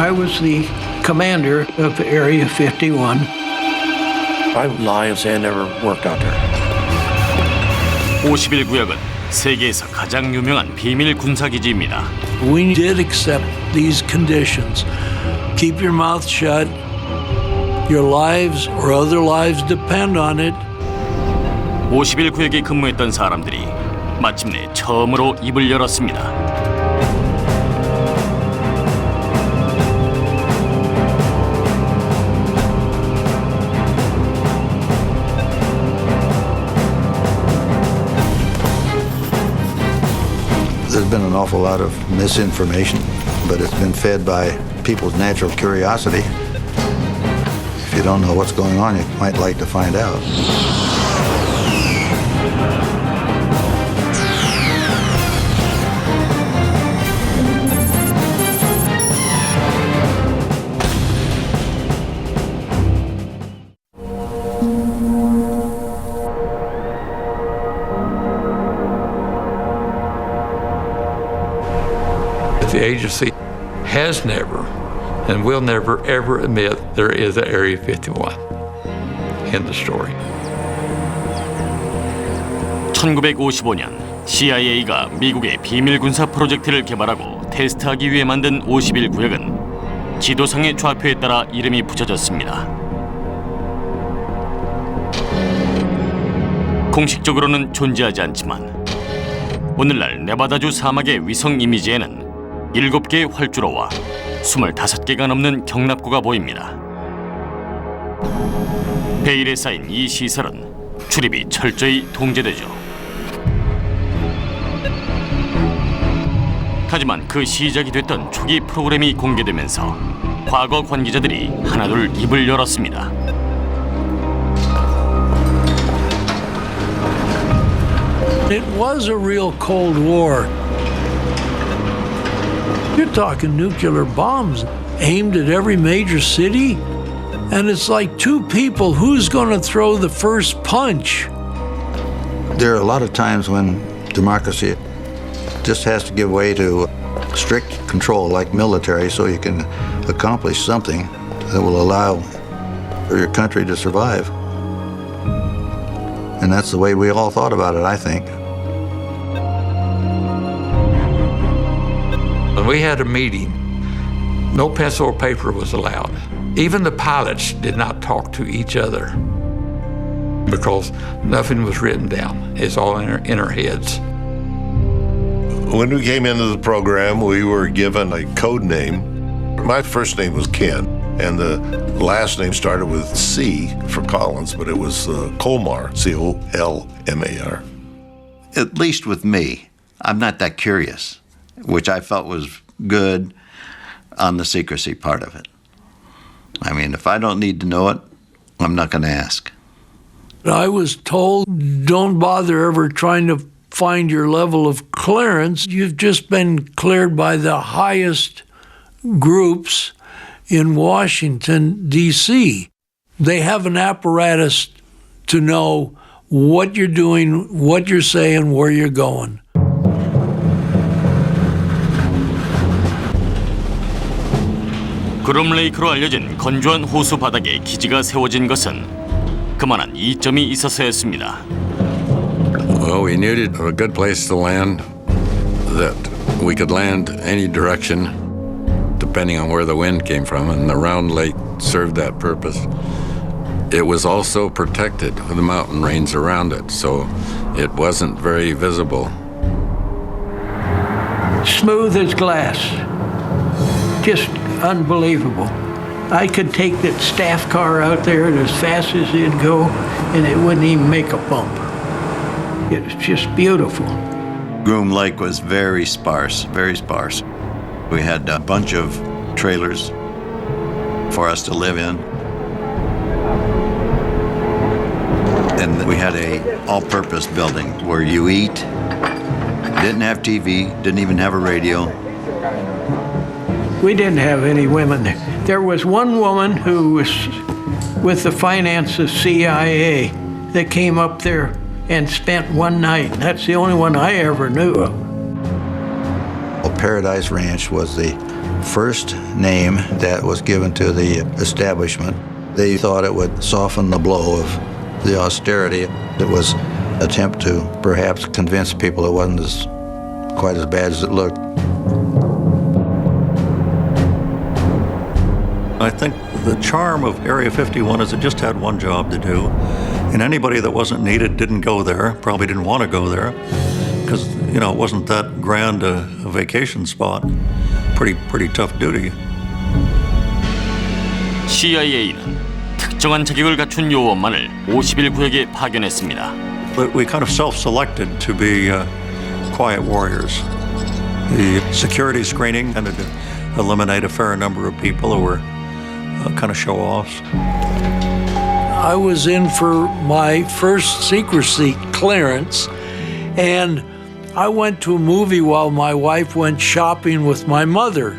I was the commander of Area 51. I lie and say I never worked out there. 51구역은 세계에서 가장 유명한 비밀 군사기지입니다. We did accept these conditions. Keep your mouth shut. Your lives or other lives depend on it. 51구역에 근무했던 사람들이 마침내 처음으로 입을 열었습니다. There's been an awful lot of misinformation, but it's been fed by people's natural curiosity. If you don't know what's going on, you might like to find out. The agency has never and will never ever admit there is an Area 51. End of story. 1955년 CIA가 미국의 비밀 군사 프로젝트를 개발하고 테스트하기 위해 만든 51구역은 지도상의 좌표에 따라 이름이 붙여졌습니다. 공식적으로는 존재하지 않지만 오늘날 네바다주 사막의 위성 이미지에는 7개의 활주로와 25개가 넘는 경납고가 보입니다. 베일에 쌓인 이 시설은 출입이 철저히 통제되죠. 하지만 그 시작이 됐던 초기 프로그램이 공개되면서 과거 관계자들이 하나둘 입을 열었습니다. It was a real Cold War. You're talking nuclear bombs aimed at every major city, and it's like two people, who's going to throw the first punch? There are a lot of times when democracy just has to give way to strict control like military so you can accomplish something that will allow for your country to survive. And that's the way we all thought about it, I think. When we had a meeting, no pencil or paper was allowed. Even the pilots did not talk to each other because nothing was written down. It's all in our heads. When we came into the program, we were given a code name. My first name was Ken, and the last name started with C for Collins, but it was Colmar, C-O-L-M-A-R. At least with me, I'm not that curious, which I felt was good on the secrecy part of it. I mean, if I don't need to know it, I'm not going to ask. I was told, don't bother ever trying to find your level of clearance. You've just been cleared by the highest groups in Washington, D.C. They have an apparatus to know what you're doing, what you're saying, where you're going. 그룸레이크로 알려진 건조한 호수 바닥에 기지가 세워진 것은 그만한 이점이 있어서였습니다. Well, we needed a good place to land that we could land any direction depending on where the wind came from, and the Round Lake served that purpose. It was also protected with the mountain range around it, so it wasn't very visible. Smooth as glass. Just unbelievable. I could take that staff car out there as fast as it'd go, and it wouldn't even make a bump. It was just beautiful. Groom Lake was very sparse, very sparse. We had a bunch of trailers for us to live in. And we had a all-purpose building where you eat, didn't have TV, didn't even have a radio. We didn't have any women there. There was one woman who was with the finance of CIA that came up there and spent one night. That's the only one I ever knew of. Paradise Ranch was the first name that was given to the establishment. They thought it would soften the blow of the austerity. It was an attempt to perhaps convince people it wasn't quite as bad as it looked. I think the charm of Area 51 is it just had one job to do, and anybody that wasn't needed didn't go there, probably didn't want to go there, because, you know, it wasn't that grand a vacation spot. Pretty tough duty. CIA는 특정한 자격을 갖춘 요원만을 51구역에 파견했습니다. But we kind of self-selected to be quiet warriors. The security screening tended to eliminate a fair number of people who were kind of show-offs. I was in for my first secrecy clearance, and I went to a movie while my wife went shopping with my mother.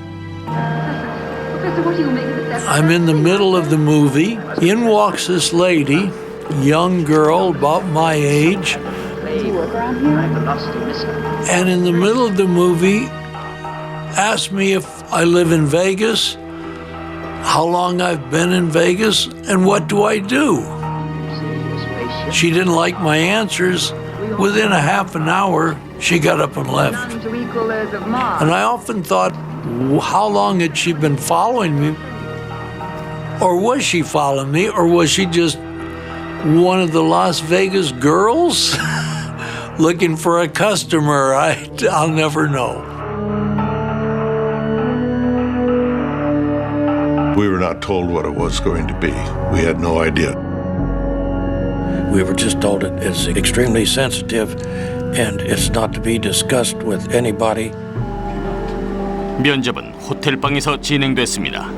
I'm in the middle of the movie. In walks this lady, young girl about my age. And in the middle of the movie, asked me if I live in Vegas, how long I've been in Vegas, and what do I do? She didn't like my answers. Within a half an hour, she got up and left. And I often thought, how long had she been following me? Or was she following me? Or was she just one of the Las Vegas girls looking for a customer? I'll never know. We were not told what it was going to be. We had no idea. We were just told it is extremely sensitive and it's not to be discussed with anybody. 면접은 호텔 방에서 진행됐습니다.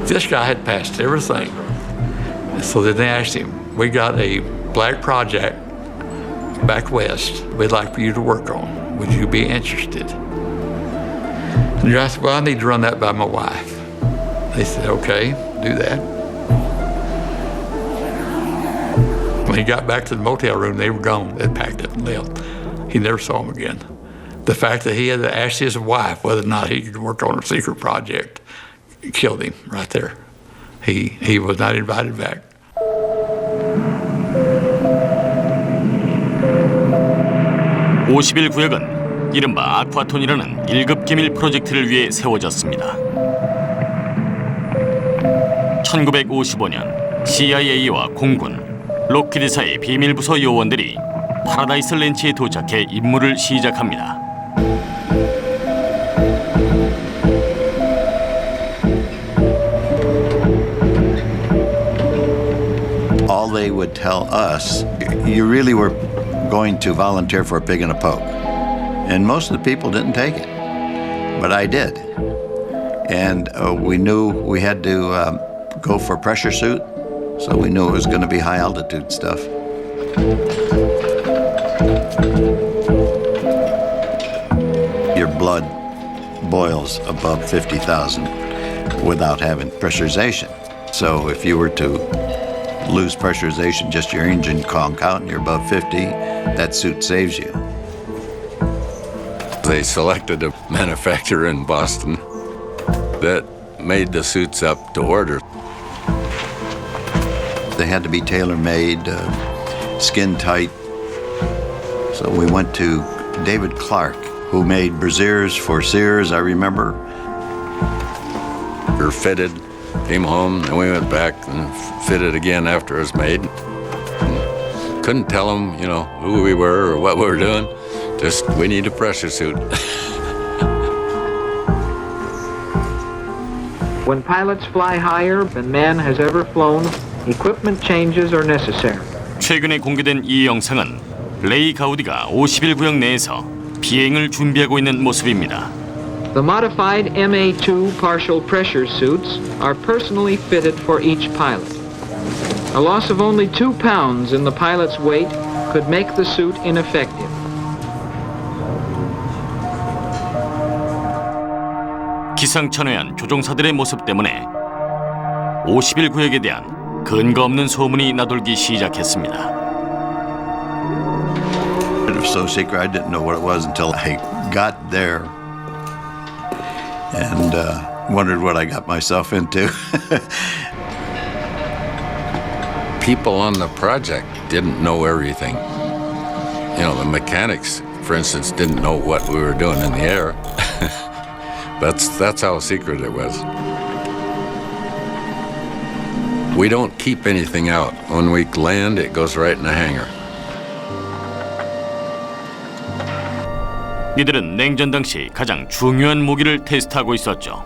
This guy had passed everything. So then they asked him, we got a black project back west we'd like for you to work on. Would you be interested? And I said, well, I need to run that by my wife. They said, okay, do that. When he got back to the motel room, they were gone. They packed up and left. He never saw him again. The fact that he had to ask his wife whether or not he could work on a secret project killed him right there. He was not invited back. (51구역은) 이른바 아쿠아톤이라는 1급 기밀 프로젝트를 위해 세워졌습니다. 1955년 CIA와 공군, 록히드사의 비밀부서 요원들이 파라다이스 렌치에 도착해 임무를 시작합니다. All they would tell us, you really were going to volunteer for a pig in a poke. And most of the people didn't take it, but I did. And we knew we had to go for pressure suit, so we knew it was going to be high altitude stuff. Your blood boils above 50,000 without having pressurization. So if you were to lose pressurization, just your engine conk out and you're above 50, that suit saves you. They selected a manufacturer in Boston that made the suits up to order. They had to be tailor-made, skin tight. So we went to David Clark, who made brassieres for Sears, I remember. We were fitted, came home, and we went back and fitted again after it was made. And couldn't tell them, you know, who we were or what we were doing. Just, we need a pressure suit. When pilots fly higher than man has ever flown, equipment changes are necessary. 최근에 공개된 이 영상은 레이 가우디가 51구역 내에서 비행을 준비하고 있는 모습입니다. The modified MA-2 partial pressure suits are personally fitted for each pilot. A loss of only 2 pounds in the pilot's weight could make the suit ineffective. 기상천외한 조종사들의 모습 때문에 51구역에 대한 근거 없는 소문이 나돌기 시작했습니다. was so secret I didn't know what it was until I got there and wondered what I got myself into. People on the project didn't know everything. You know, the mechanics, for instance, didn't know what we were doing in the air. That's how secret it was. We don't keep anything out. When we land, it goes right in the hangar. 이들은 냉전 당시 가장 중요한 무기를 테스트하고 있었죠.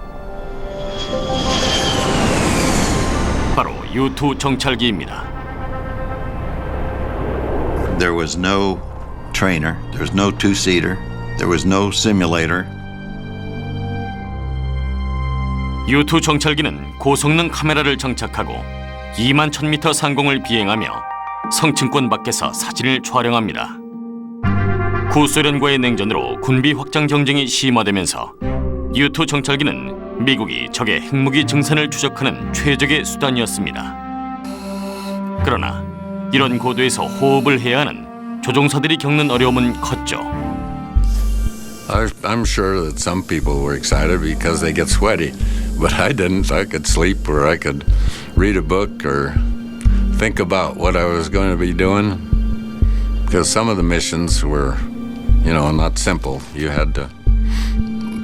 바로 U-2 정찰기입니다. There was no trainer, there was no two-seater, there was no simulator. U-2 정찰기는 고성능 카메라를 장착하고 2만 1000m 상공을 비행하며 성층권 밖에서 사진을 촬영합니다. 구소련과의 냉전으로 군비 확장 경쟁이 심화되면서 U-2 정찰기는 미국이 적의 핵무기 증산을 추적하는 최적의 수단이었습니다. 그러나 이런 고도에서 호흡을 해야 하는 조종사들이 겪는 어려움은 컸죠. I'm sure that some people were excited because they get sweaty, but I didn't. I could sleep or I could read a book or think about what I was going to be doing because some of the missions were, you know, not simple. You had to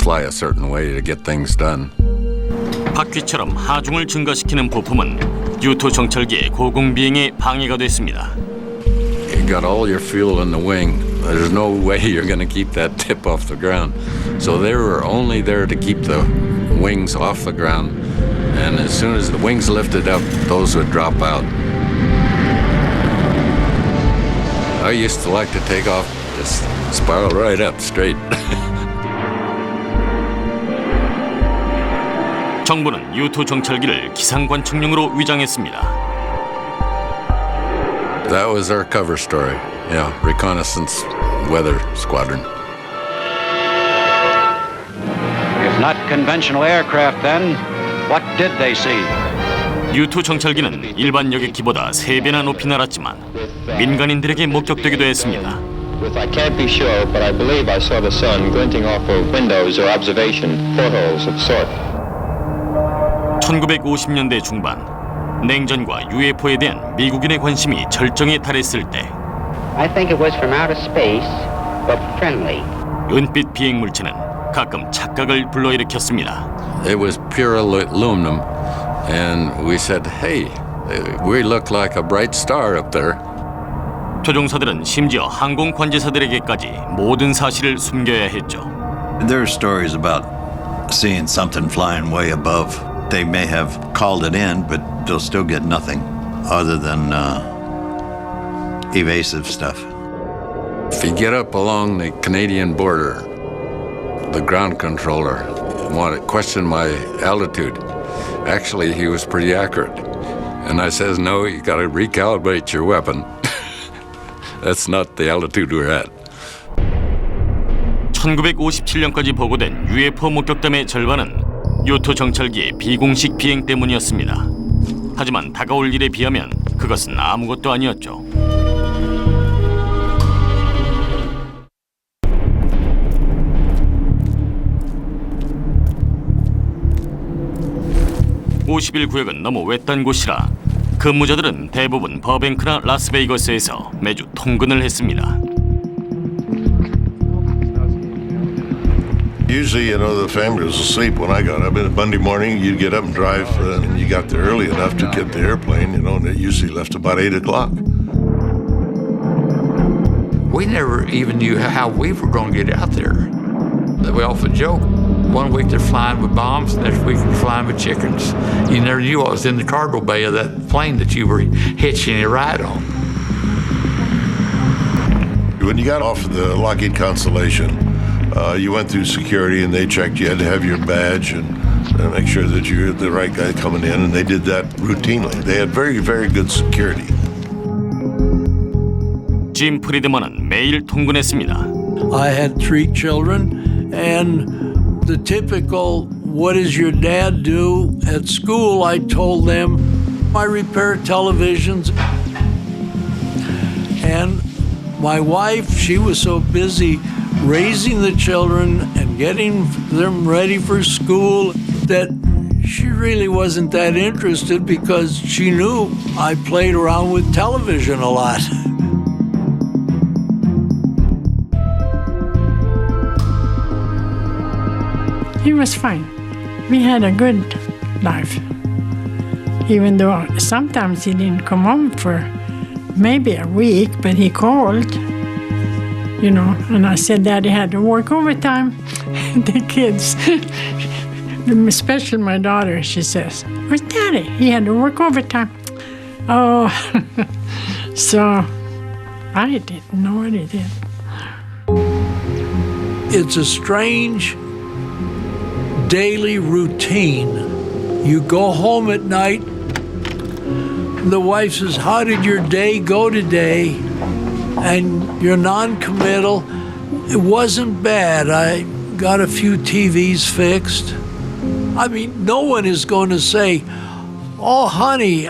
fly a certain way to get things done. 바퀴처럼 하중을 증가시키는 부품은 U-2 정찰기의 고공 비행에 방해가 됐습니다. You got all your fuel in the wing. There's no way you're going to keep that tip off the ground. So they were only there to keep the wings off the ground. And as soon as the wings lifted up, those would drop out. I used to like to take off, just spiral right up straight. 정부는 U-2 정찰기를 기상관측용으로 위장했습니다. That was our cover story. Yeah, reconnaissance weather squadron. If not conventional aircraft, then what did they see? U-2 정찰기는 일반 여객기보다 3배나 높이 날았지만 민간인들에게 목격되기도 했습니다. I can't be sure, but I believe I saw the sun glinting off of windows or observation portholes of sort. 1950년대 중반, 냉전과 UFO에 대한 미국인의 관심이 절정에 달했을 때 I think it was from outer space, but friendly. 은빛 비행 물체는 가끔 착각을 불러일으켰습니다. It was pure aluminum, and we said, "Hey, we look like a bright star up there." 조종사들은 심지어 항공 관제사들에게까지 모든 사실을 숨겨야 했죠. There are stories about seeing something flying way above. They may have called it in, but they'll still get nothing other than evasive stuff. If you get up along the Canadian border, the ground controller questioned my altitude. Actually, he was pretty accurate. And I says, no, you got to recalibrate your weapon. That's not the altitude we're at. 1957년까지 보고된 UFO 목격담의 절반은 U-2 정찰기의 비공식 비행 때문이었습니다. 하지만 다가올 일에 비하면 그것은 아무것도 아니었죠. (50일) 구역은 너무 외딴 곳이라 근무자들은 대부분 버뱅크나 라스베이거스에서 매주 통근을 했습니다. Usually, the family was asleep when I got up. And Monday morning, you'd get up and drive, and you got there early enough to get the airplane, and it usually left about 8 o'clock. We never even knew how we were going to get out there. We often joke. One week they're flying with bombs, the next week they're flying with chickens. You never knew what was in the cargo bay of that plane that you were hitching a ride on. When you got off of the Lockheed Constellation, you went through security and they checked. You had to have your badge and make sure that you're the right guy coming in, and they did that routinely. They had very, very good security. 짐 프리드먼은 매일 통근했습니다. I had 3 children, and the typical, what does your dad do at school? I told them I repair televisions. And My wife, she was so busy raising the children and getting them ready for school that she really wasn't that interested because she knew I played around with television a lot. He was fine. We had a good life. Even though sometimes he didn't come home for maybe a week, but he called, you know, and I said Daddy had to work overtime. The kids, especially my daughter, she says, "Where's Daddy? He had to work overtime." Oh, so I didn't know what he did. It's a strange daily routine. You go home at night, the wife says, "How did your day go today?" And you're non-committal. It wasn't bad. I got a few TVs fixed. I mean, no one is going to say, "Oh, honey,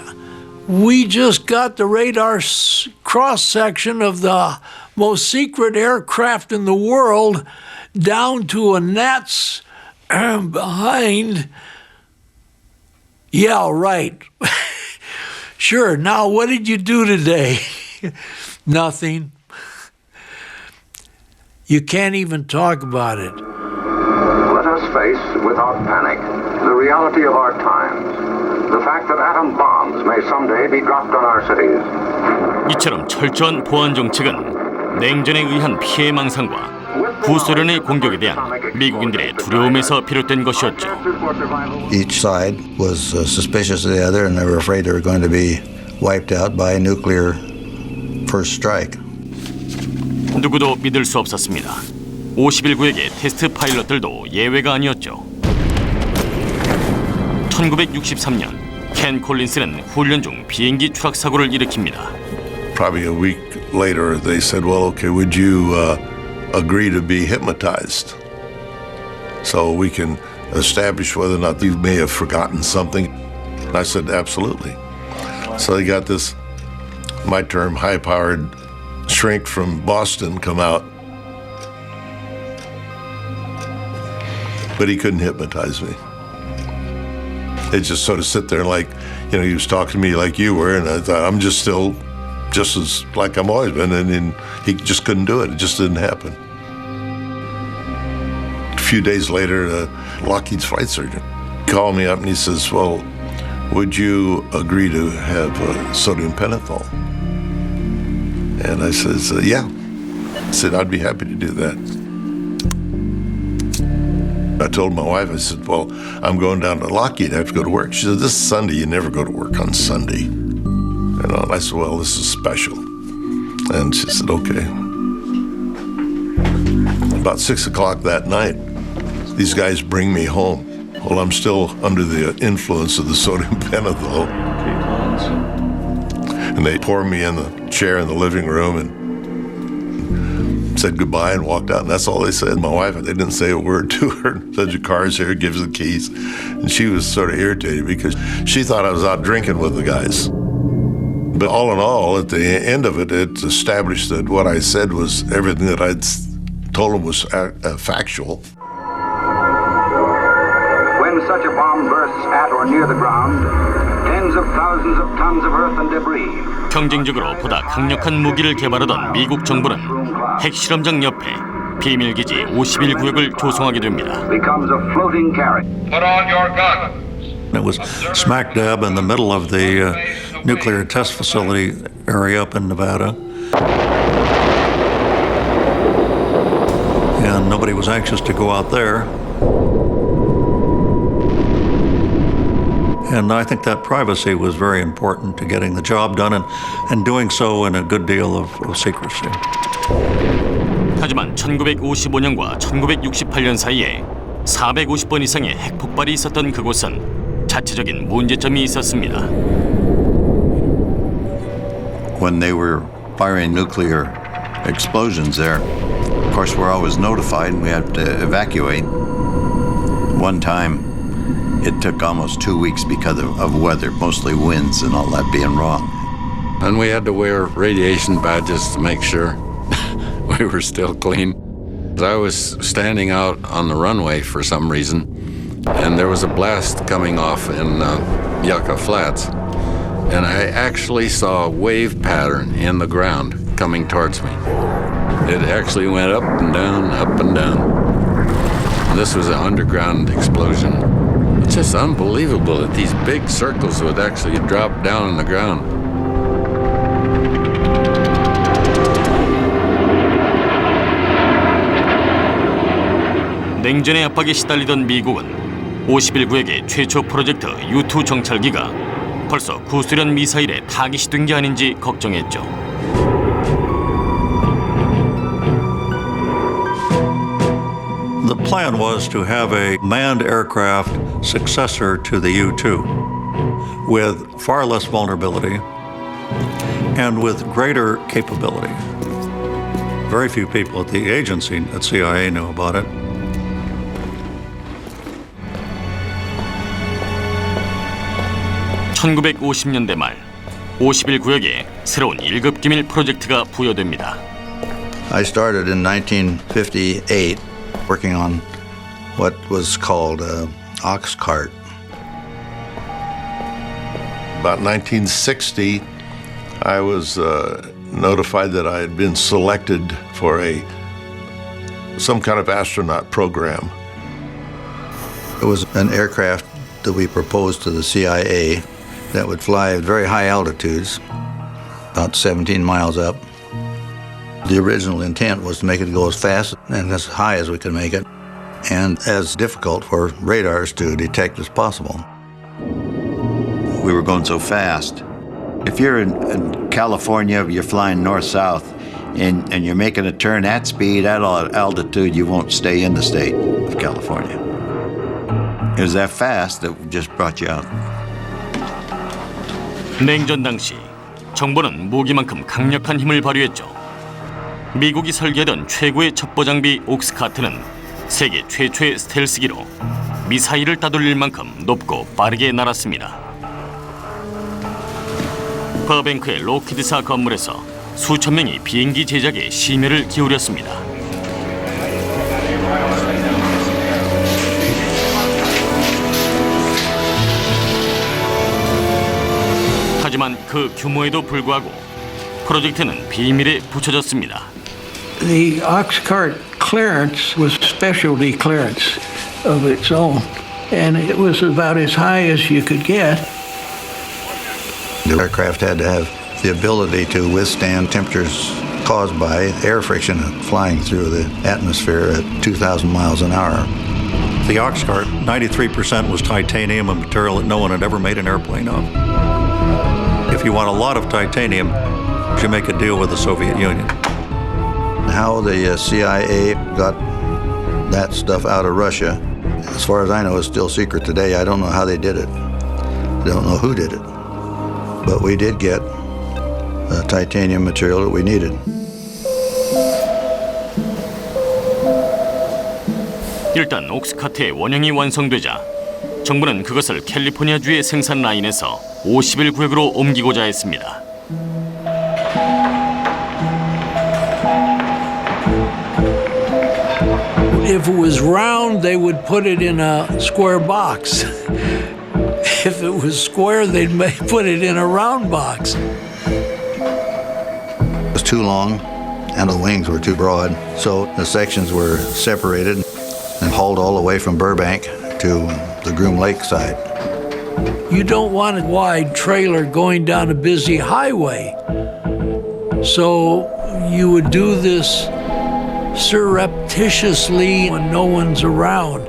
we just got the radar cross-section of the most secret aircraft in the world down to a gnat's behind." Yeah, right. Sure, now what did you do today? Nothing. You can't even talk about it. Let us face, without panic, the reality of our times. The fact that atom bombs may someday be dropped on our cities. 이처럼 철저한 보안 정책은 냉전에 의한 피해 망상과 구소련의 공격에 대한 미국인들의 두려움에서 비롯된 것이었죠. Each side was suspicious of the other, and they were afraid they were going to be wiped out by a nuclear first strike. 누구도 믿을 수 없었습니다. 51구역의 테스트 파일럿들도 예외가 아니었죠. 1963년 켄 콜린스는 훈련 중 비행기 추락 사고를 일으킵니다. Probably a week later, they said, "Well, okay, would you agree to be hypnotized so we can establish whether or not you may have forgotten something?" And I said, "Absolutely." So they got this, my term, high-powered shrink from Boston come out, but he couldn't hypnotize me. It just sort of sit there like, you know, he was talking to me like you were, and I thought, I'm just still just as like I'm always been, and he just couldn't do it. It just didn't happen. A few days later, Lockheed's flight surgeon called me up and he says, "Well, would you agree to have sodium pentothal?" And I says, "Yeah." I said, "I'd be happy to do that." I told my wife, I said, "Well, I'm going down to Lockheed. I have to go to work." She said, "This is Sunday. You never go to work on Sunday." And I said, "Well, this is special." And she said, "Okay." About 6 o'clock that night, these guys bring me home. Well, I'm still under the influence of the sodium pentothal. And they pour me in the chair in the living room and said goodbye and walked out. And that's all they said. My wife, they didn't say a word to her. Said, "Your car's here," gives the keys. And she was sort of irritated because she thought I was out drinking with the guys. But all in all, at the end of it, it established that what I said was everything that I'd told them was factual. When such a bomb bursts at or near the ground, tens of thousands of tons of earth and debris. 경쟁적으로 보다 강력한 무기를 개발하던 미국 정부는 핵실험장 옆에 비밀기지 51구역을 조성하게 됩니다. Becomes a floating carriage. Put on your guns. It was smack dab in the middle of the nuclear test facility area up in Nevada. And nobody was anxious to go out there. And I think that privacy was very important to getting the job done and doing so in a good deal of secrecy. 하지만 1955년과 1968년 사이에 450번 이상의 핵폭발이 있었던 그곳은 자체적인 문제점이 있었습니다. When they were firing nuclear explosions there, of course we're always notified and we have to evacuate. One time it took almost 2 weeks because of weather, mostly winds and all that being wrong. And we had to wear radiation badges to make sure we were still clean. I was standing out on the runway for some reason, and there was a blast coming off in Yucca Flats, and I actually saw a wave pattern in the ground coming towards me. It actually went up and down, up and down. This was an underground explosion. It's just unbelievable that these big circles would actually drop down on the ground. 냉전의 압박에 시달리던 미국은 51구역의 최초 프로젝트 U-2 정찰기가 벌써 구소련 미사일에 타깃이 된 게 아닌지 걱정했죠. The plan was to have a manned aircraft successor to the U-2 with far less vulnerability and with greater capability. Very few people at the agency at CIA knew about it. (1950년대) 말 51구역에 새로운 1급 기밀 프로젝트가 부여됩니다. I started in 1958 working on what was called ox cart. About 1960, I was notified that I had been selected for some kind of astronaut program. It was an aircraft that we proposed to the CIA that would fly at very high altitudes, about 17 miles up. The original intent was to make it go as fast and as high as we could make it, and as difficult for radars to detect as possible. We were going so fast. If you're in California, you're flying north-south, and you're making a turn at speed, at altitude, you won't stay in the state of California. It was that fast that just brought you out. 냉전 당시 정부는 무기만큼 강력한 힘을 발휘했죠. 미국이 설계하던 최고의 첩보 장비 옥스카트는 세계 최초의 스텔스기로 미사일을 따돌릴 만큼 높고 빠르게 날았습니다. 버뱅크의 로키드사 건물에서 수천 명이 비행기 제작에 심혈을 기울였습니다. 하지만 그 규모에도 불구하고 프로젝트는 비밀에 붙여졌습니다. The ox cart clearance was specialty clearance of its own, and it was about as high as you could get. The aircraft had to have the ability to withstand temperatures caused by air friction flying through the atmosphere at 2,000 miles an hour. The ox cart, 93% was titanium, a material that no one had ever made an airplane of. If you want a lot of titanium, you make a deal with the Soviet Union. How the CIA got that stuff out of Russia, as far as I know, is still secret today. I don't know how they did it. I don't know who did it. But we did get the titanium material that we needed. 일단 옥스카트의 원형이 완성되자 정부는 그것을 캘리포니아주의 생산 라인에서 51구역으로 옮기고자 했습니다. If it was round, they would put it in a square box. If it was square, they'd put it in a round box. It was too long, and the wings were too broad, so the sections were separated and hauled all the way from Burbank to the Groom Lake side. You don't want a wide trailer going down a busy highway. So you would do this surreptitiously when no one's around.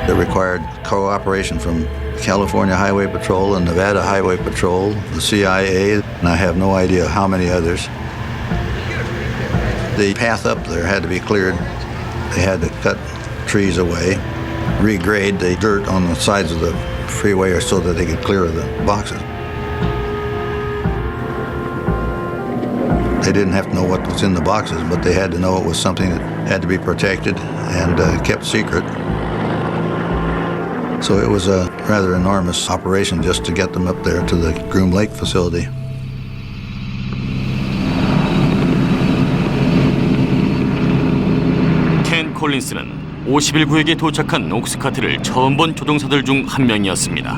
It required cooperation from California Highway Patrol and Nevada Highway Patrol, the CIA, and I have no idea how many others. The path up there had to be cleared. They had to cut trees away, regrade the dirt on the sides of the freeway so that they could clear the boxes. They didn't have to know what was in the boxes, but they had to know it was something that had to be protected and kept secret. So it was a rather enormous operation just to get them up there to the Groom Lake facility. 콜린스는 51구역에 도착한 옥스카트를 처음 본 조종사들 중 한 명이었습니다.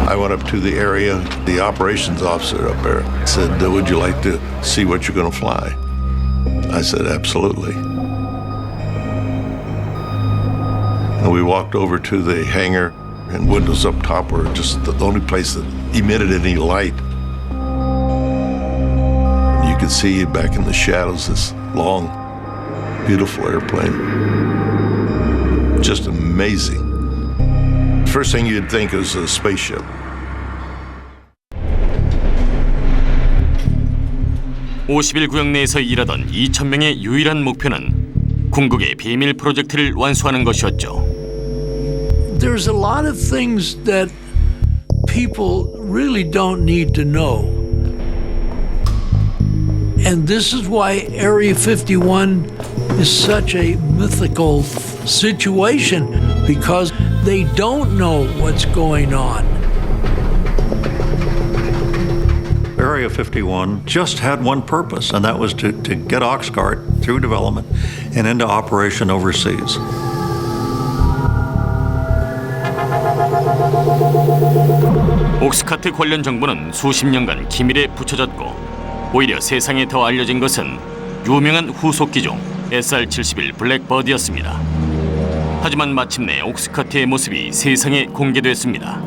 I went up to the area. The operations officer up there said, "Would you like to see what you're going to fly?" I said, "Absolutely." And we walked over to the hangar, and windows up top were just the only place that emitted any light. And you could see back in the shadows this long, beautiful airplane. Just amazing. First thing you'd think is a spaceship. (51구역) 내에서 일하던 2,000명의 유일한 목표는 궁극의 비밀 프로젝트를 완수하는 것이었죠. There's a lot of things that people really don't need to know. And this is why Area 51 is such a mythical situation, because they don't know what's going on. Area 51 just had one purpose, and that was to get Oxcart through development and into operation overseas. 옥스카트 관련 정보는 수십 년간 기밀에 붙여졌고 오히려 세상에 더 알려진 것은 유명한 후속기종 SR-71 블랙버드였습니다. 하지만 마침내 옥스카트의 모습이 세상에 공개됐습니다.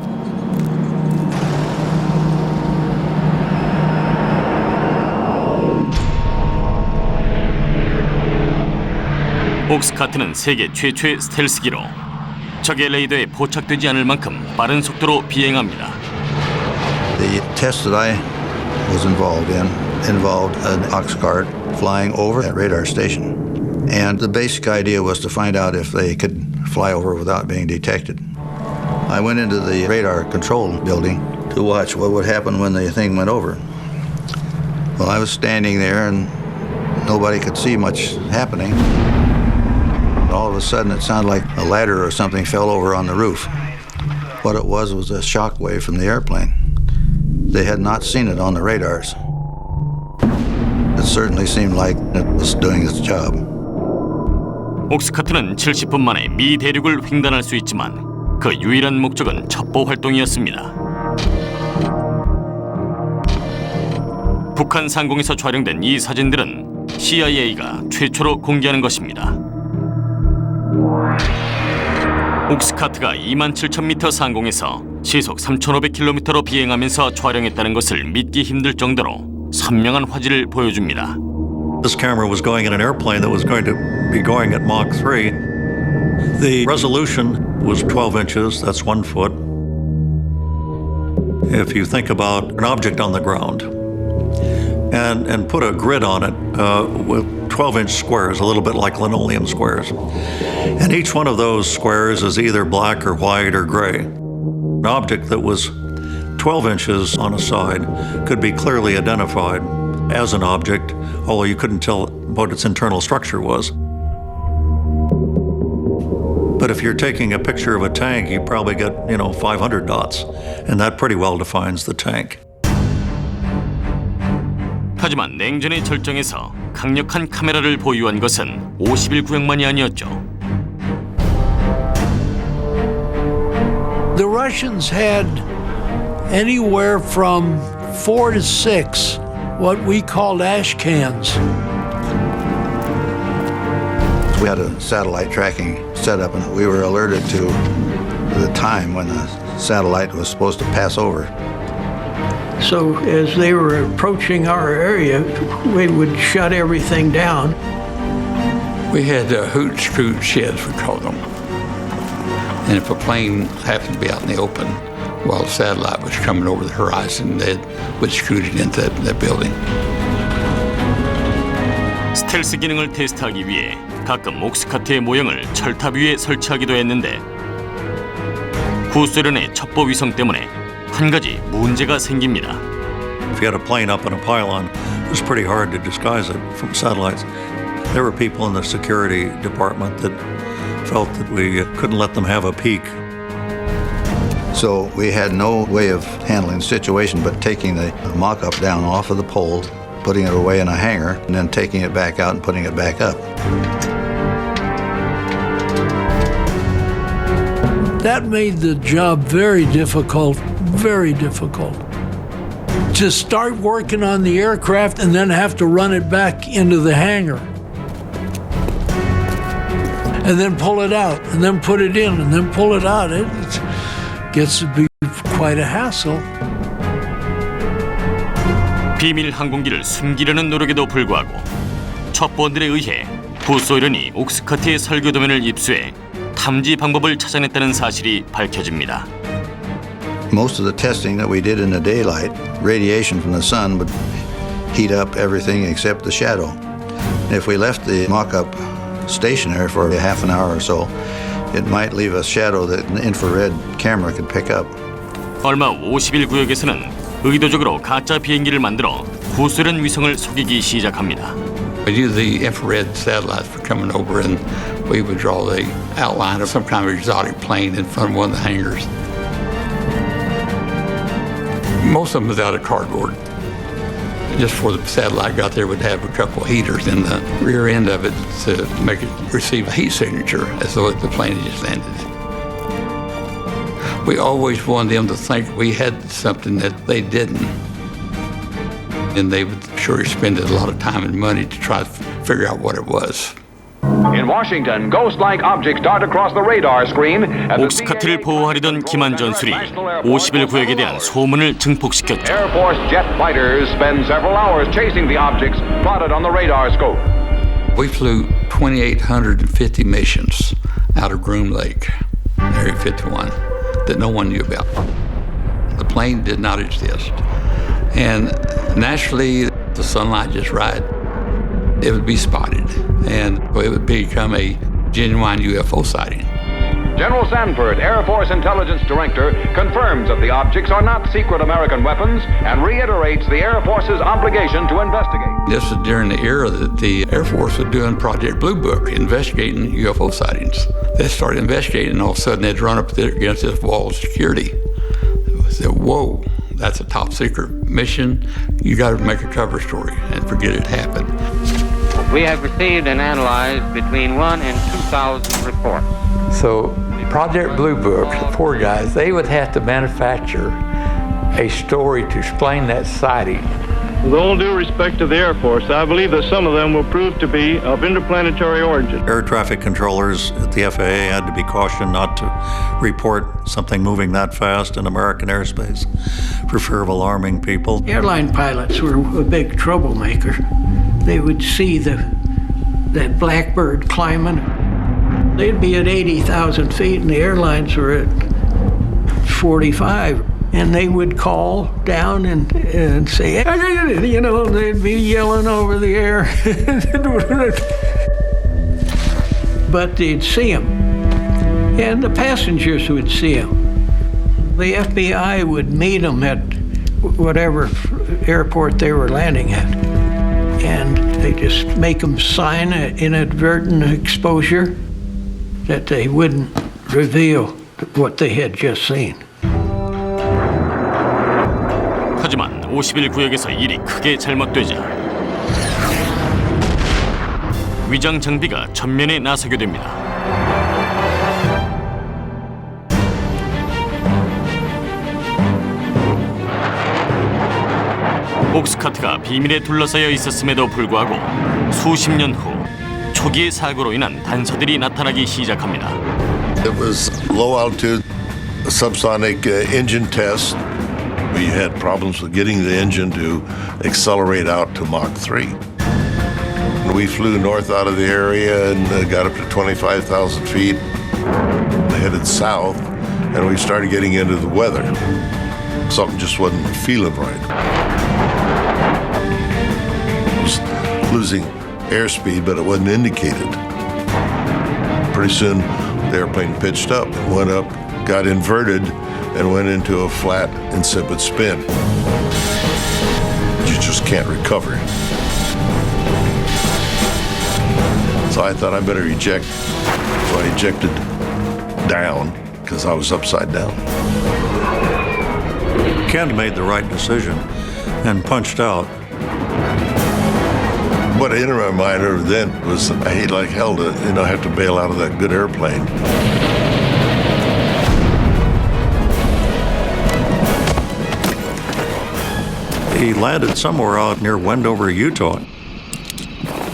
옥스카트는 세계 최초의 스텔스기로 적의 레이더에 포착되지 않을 만큼 빠른 속도로 비행합니다. The test that I was involved in involved an Oxcart flying over that radar station. And the basic idea was to find out if they could fly over without being detected. I went into the radar control building to watch what would happen when the thing went over. Well, I was standing there and nobody could see much happening. All of a sudden, it sounded like a ladder or something fell over on the roof. What it was a shock wave from the airplane. They had not seen it on the radars. It certainly seemed like it was doing its job. 옥스카트는 70분 만에 미 대륙을 횡단할 수 있지만 그 유일한 목적은 첩보 활동이었습니다. 북한 상공에서 촬영된 이 사진들은 CIA가 최초로 공개하는 것입니다. 옥스카트가 27,000m 상공에서 시속 3,500km로 비행하면서 촬영했다는 것을 믿기 힘들 정도로 선명한 화질을 보여줍니다. This camera was going in an airplane that was going to be going at Mach 3. The resolution was 12 inches, that's 1 foot. If you think about an object on the ground and put a grid on it with 12-inch squares, a little bit like linoleum squares. And each one of those squares is either black or white or gray. An object that was 12 inches on a side could be clearly identified as an object, although you couldn't tell what its internal structure was. But if you're taking a picture of a tank, you probably get, 500 dots, and that pretty well defines the tank. 하지만 냉전의 절정에서 강력한 카메라를 보유한 것은 51구역만이 아니었죠. The Russians had anywhere from 4 to 6 what we called ash cans. We had a satellite tracking setup, and we were alerted to the time when the satellite was supposed to pass over. So as they were approaching our area, we would shut everything down. We had hoot scoot sheds, we called them. And if a plane happened to be out in the open while the satellite was coming over the horizon, they would scoot it into that building. 스텔스 기능을 테스트하기 위해 가끔 옥스카트의 모형을 철탑 위에 설치하기도 했는데 구소련의 첩보 위성 때문에 한 가지 문제가 생깁니다. If you had a plane up on a pylon, it was pretty hard to disguise it from satellites. There were people in the security department that felt that we couldn't let them have a peek. So we had no way of handling the situation but taking the mock-up down off of the pole, putting it away in a hangar, and then taking it back out and putting it back up. That made the job very difficult, very difficult. To start working on the aircraft and then have to run it back into the hangar. And then pull it out, and then put it in, and then pull it out. It gets to be quite a hassle. 비밀 항공기를 숨기려는 노력에도 불구하고 첩보원들에 의해 구소련이 옥스커트의 설계 도면을 입수해 탐지 방법을 찾아냈다는 사실이 밝혀집니다. Most of the testing that we did in the daylight, radiation from the sun would heat up everything except the shadow. If we left the mock-up stationary for a half an hour or so, it might leave a shadow that an infrared camera could pick up. 얼마 후 51구역에서는 의도적으로 가짜 비행기를 만들어 구소련 위성을 속이기 시작합니다. We used the infrared satellites for coming over, and we would draw the outline of some kind of exotic plane in front of one of the hangars. Most of them was out of cardboard. Just before the satellite got there, we'd have a couple of heaters in the rear end of it to make it receive a heat signature as though the plane had just landed. We always wanted them to think we had something that they didn't. And they would sure spend a lot of time and money to try to figure out what it was. In Washington, ghost-like objects dart across the radar screen. 옥스커트를 보호하려던 김한 전술이 51구역에 대한 소문을 증폭시켰죠. Air Force jet fighters spend several hours chasing the objects plotted on the radar scope. We flew 2,850 missions out of Groom Lake, Area 51, that no one knew about. The plane did not exist. And naturally, the sunlight just right, it would be spotted, and it would become a genuine UFO sighting. General Sanford, Air Force Intelligence Director, confirms that the objects are not secret American weapons and reiterates the Air Force's obligation to investigate. This was during the era that the Air Force was doing Project Blue Book, investigating UFO sightings. They started investigating, and all of a sudden they'd run up there against this wall of security. They said, whoa, that's a top secret mission. You got to make a cover story and forget it happened. We have received and analyzed between 1,000 and 2,000 reports. So Project Blue Book, the poor guys, they would have to manufacture a story to explain that sighting. With all due respect to the Air Force, I believe that some of them will prove to be of interplanetary origin. Air traffic controllers at the FAA had to be cautioned not to report something moving that fast in American airspace for fear of alarming people. Airline pilots were a big troublemaker. They would see that blackbird climbing. They'd be at 80,000 feet and the airlines were at 45. And they would call down and say, you know, they'd be yelling over the air. But they'd see them. And the passengers would see them. The FBI would meet them at whatever airport they were landing at. And they just make them sign an inadvertent exposure that they wouldn't reveal what they had just seen. 하지만 51구역에서 일이 크게 잘못되자 위장 장비가 전면에 나서게 됩니다. 옥스커트가 비밀에 둘러싸여 있었음에도 불구하고 수십 년 후 초기의 사고로 인한 단서들이 나타나기 시작합니다. It was low altitude subsonic engine test. We had problems with getting the engine to accelerate out to Mach 3. We flew north out of the area and got up to 25,000 feet, headed south, and we started getting into the weather. Something just wasn't feeling right. It was losing airspeed, but it wasn't indicated. Pretty soon, the airplane pitched up, went up, got inverted, and went into a flat, insipid spin. You just can't recover. So I thought I better eject. So I ejected down because I was upside down. Ken made the right decision and punched out. What entered my mind over then was I hate like hell to, have to bail out of that good airplane. He landed somewhere out near Wendover, Utah.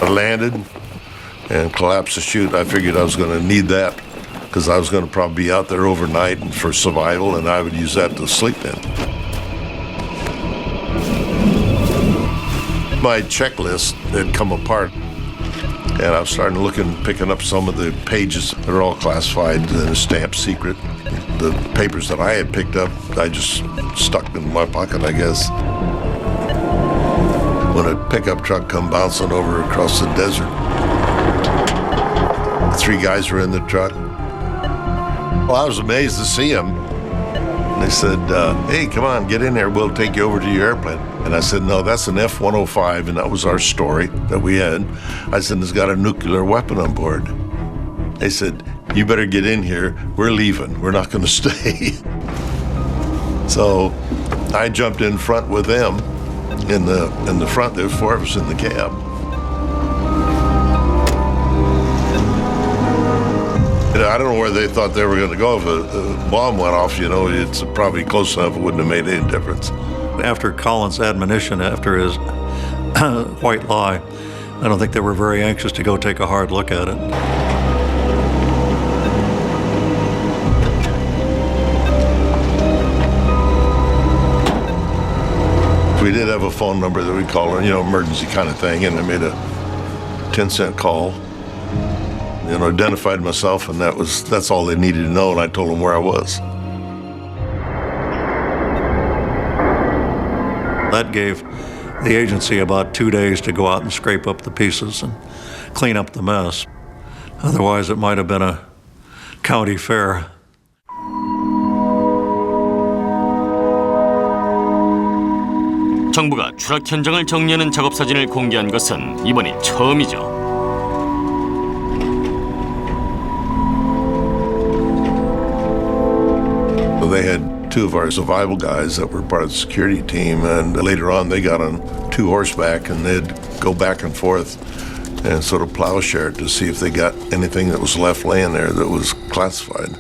I landed and collapsed the chute. I figured I was going to need that because I was going to probably be out there overnight and for survival, and I would use that to sleep in. My checklist had come apart, and I was starting to look and picking up some of the pages that are all classified and stamped secret. The papers that I had picked up, I just stuck in my pocket, I guess. When a pickup truck come bouncing over across the desert, 3 guys were in the truck. Well, I was amazed to see them. They said, hey, come on, get in there. We'll take you over to your airplane. And I said, no, that's an F-105, and that was our story that we had. I said, it's got a nuclear weapon on board. They said, you better get in here. We're leaving. We're not going to stay. So I jumped in front with them. In the front, there were 4 of us in the cab. I don't know where they thought they were going to go. If a bomb went off, it's probably close enough. It wouldn't have made any difference. After Collins' admonition, after his white lie, I don't think they were very anxious to go take a hard look at it. We did have a phone number that we called, emergency kind of thing, and I made a 10-cent call. Identified myself, and that's all they needed to know, and I told them where I was. That gave the agency about 2 days to go out and scrape up the pieces and clean up the mess. Otherwise, it might have been a county fair. 정부가 추락 현장을 정리하는 작업 사진을 공개한 것은 이번이 처음이죠. They had 2 of our survival guys that were part of the security team, and later on they got on 2 horseback, and they'd go back and forth and sort of plowshare it to see if they got anything that was left laying there that was classified.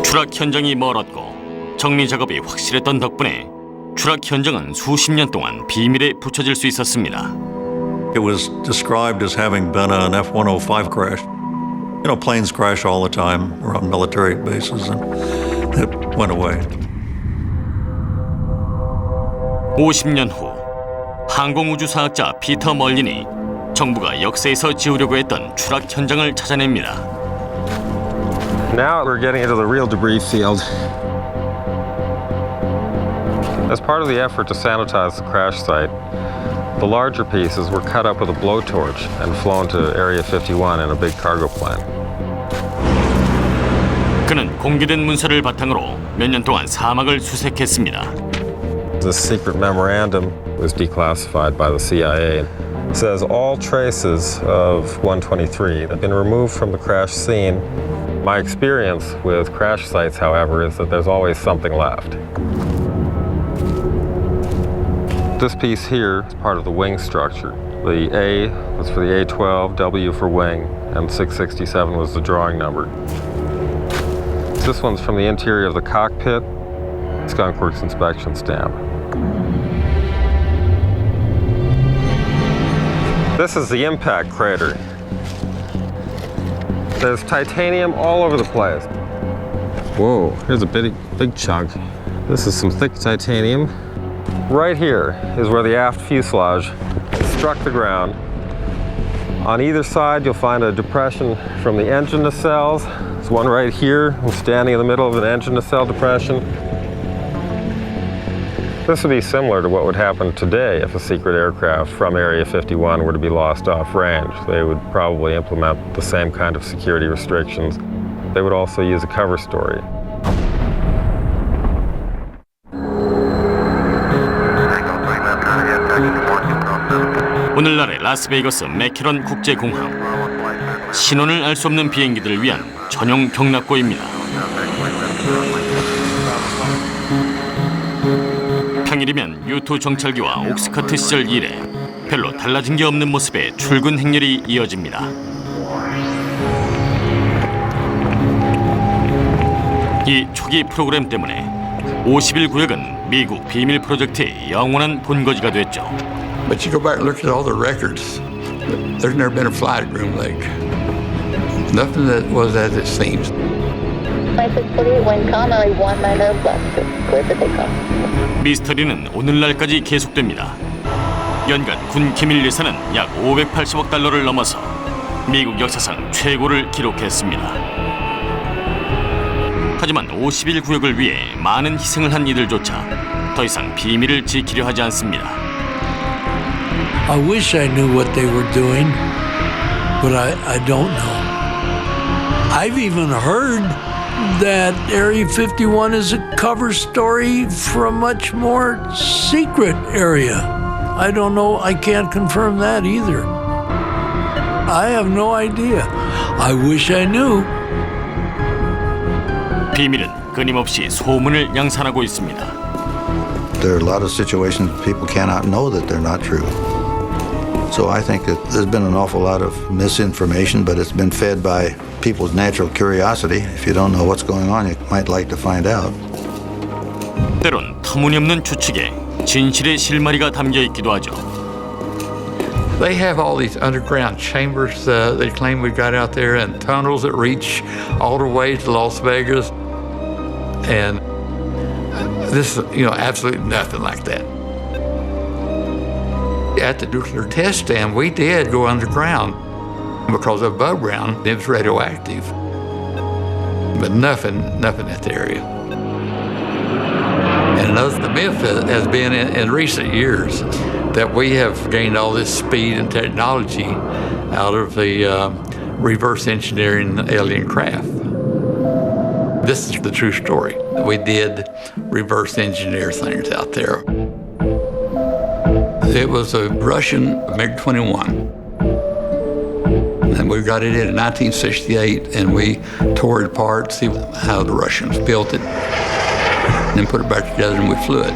추락 현장이 멀었고 정리 작업이 확실했던 덕분에 추락 현장은 수십 년 동안 비밀에 붙여질 수 있었습니다. It was described as having been an F-105 crash. Planes crash all the time around military bases, and it went away. 50년 후 항공우주사학자 피터 멀린이 정부가 역사에서 지우려고 했던 추락 현장을 찾아냅니다. Now we're getting into the real debris field. As part of the effort to sanitize the crash site, the larger pieces were cut up with a blowtorch and flown to Area 51 in a big cargo plane. 그는 공개된 문서를 바탕으로 몇 년 동안 사막을 수색했습니다. This secret memorandum was declassified by the CIA. It says all traces of 123 have been removed from the crash scene. My experience with crash sites, however, is that there's always something left. This piece here is part of the wing structure. The A was for the A-12, W for wing, and 667 was the drawing number. This one's from the interior of the cockpit, Skunk Works inspection stamp. This is the impact crater. There's titanium all over the place. Whoa, here's a big chunk. This is some thick titanium. Right here is where the aft fuselage struck the ground. On either side, you'll find a depression from the engine nacelles. There's one right here. I'm standing in the middle of an engine nacelle depression. This would be similar to what would happen today if a secret aircraft from Area 51 were to be lost off range. They would probably implement the same kind of security restrictions. They would also use a cover story. 오늘날의 라스베이거스 맥캐런 국제공항. 신원을 알 수 없는 비행기들을 위한 전용 경납고입니다. 평일이면 U2 정찰기와 옥스카트 시절 이래 별로 달라진 게 없는 모습의 출근 행렬이 이어집니다. 이 초기 프로그램 때문에 51구역은 미국 비밀 프로젝트의 영원한 본거지가 됐죠. But you go back and look at all the records. There's never been a flight at Groom Lake. Nothing that was as it seems. 미스터리는 오늘날까지 계속됩니다. 연간 군 기밀 예산은 약 580억 달러를 넘어서 미국 역사상 최고를 기록했습니다. 하지만 51구역을 위해 많은 희생을 한 이들조차 더 이상 비밀을 지키려 하지 않습니다. I wish I knew what they were doing, but I don't know. I've even heard that Area 51 is a cover story for a much more secret area. I don't know, I can't confirm that either. I have no idea. I wish I knew. 비밀은 끊임없이 소문을 양산하고 있습니다. There are a lot of situations people cannot know that they're not true. So I think that there's been an awful lot of misinformation, but it's been fed by people's natural curiosity. If you don't know what's going on, you might like to find out. 때론 터무니없는 추측에 진실의 실마리가 담겨 있기도 하죠. They have all these underground chambers they claim we got out there and tunnels that reach all the way to Las Vegas. And this is, absolutely nothing like that. At the nuclear test stand, we did go underground because above ground it was radioactive. But nothing at the area. And another myth has been in recent years that we have gained all this speed and technology out of the reverse engineering alien craft. This is the true story. We did reverse engineer things out there. It was a Russian MiG-21. And we got it in 1968, and we tore it apart to see how the Russians built it, and then put it back together, and we flew it.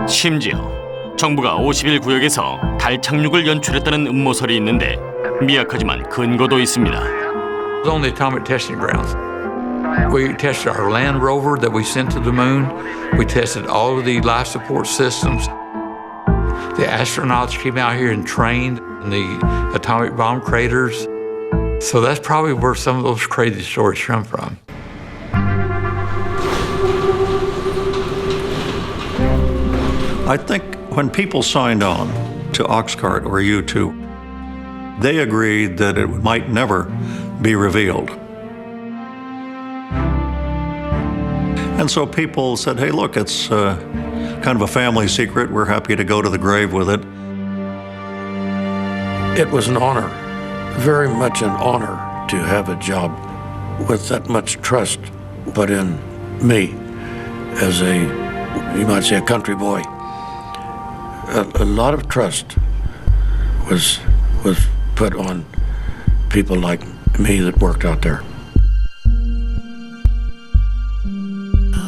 심지어 정부가 51구역에서 달 착륙을 연출했다는 음모설이 있는데 미약하지만 근거도 있습니다. It was on the atomic testing grounds. We tested our land rover that we sent to the moon. We tested all of the life support systems. The astronauts came out here and trained in the atomic bomb craters. So that's probably where some of those crazy stories come from. I think when people signed on to Oxcart or U2, they agreed that it might never be revealed. And so people said, hey, look, it's kind of a family secret. We're happy to go to the grave with it. It was an honor, very much an honor to have a job with that much trust put in me as you might say, a country boy. A lot of trust was put on people like me that worked out there.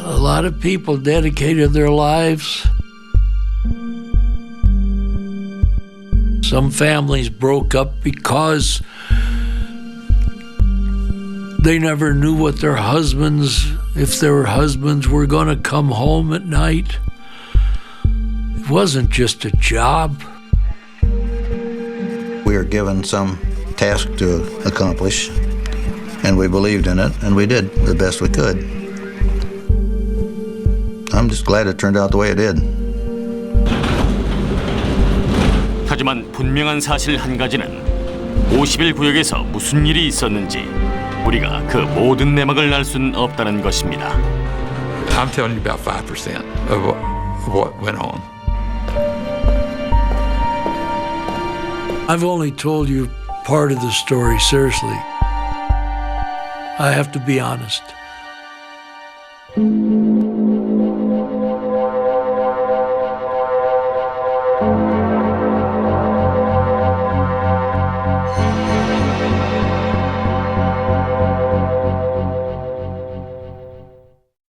A lot of people dedicated their lives. Some families broke up because they never knew what their husbands, if their husbands were going to come home at night. It wasn't just a job. We were given some task to accomplish, and we believed in it, and we did the best we could. I'm just glad it turned out the way it did. 하지만 분명한 사실 한 가지는 51구역에서 무슨 일이 있었는지 우리가 그 모든 내막을 알 수는 없다는 것입니다. I'm telling you about 5% of what went on. I've only told you part of the story, seriously. I have to be honest.